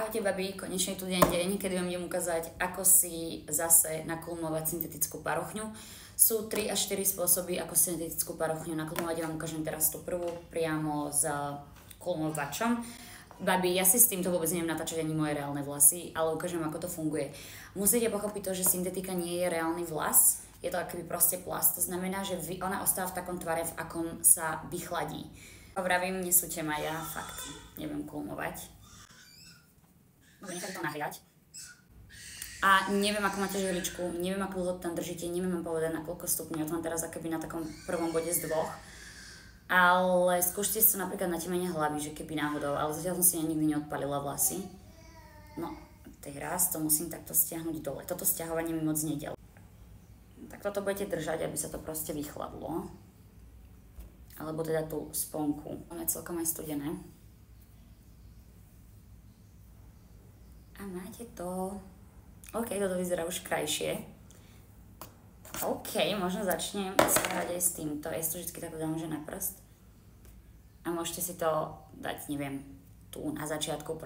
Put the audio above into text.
Ahojte babi, konečne tu deň, kedy vám idem ukázať, ako si zase nakulmovať syntetickú parochňu. Sú 3 až 4 spôsoby, ako syntetickú parochňu nakulmovať. Ja vám ukážem teraz tú prvú priamo s kulmovačom. Babi, ja si s týmto vôbec neviem natáčať ani moje reálne vlasy, ale ukážem, ako to funguje. Musíte pochopiť to, že syntetika nie je reálny vlas, je to akoby proste plast, to znamená, že ona ostáva v takom tvare, v akom sa vychladí. Vravím, nesúďte ma, ja fakt neviem kulmovať. Nechajte to nahriať. A neviem, ako máte žehličku, neviem, ako dlho tam držíte, neviem vám povedať, na koľko stupňov. Ja to mám teraz akoby na takom prvom bode z 2. Ale skúšte sa napríklad na temene hlavy, že keby náhodou, ale zatiaľ som si ja nikdy neodpalila vlasy. No, teraz to musím takto stiahnuť dole. Toto stiahovanie mi moc nedelo. Tak toto budete držať, aby sa to proste vychladlo. Alebo teda tú sponku. Máme celkom aj studené. A máte to. OK, toto vyzerá už krajšie. OK, možno začnem skladať aj s týmto. Ja si to vždy takto dám, že na prst. A môžete si to dať, neviem, tu na začiatku.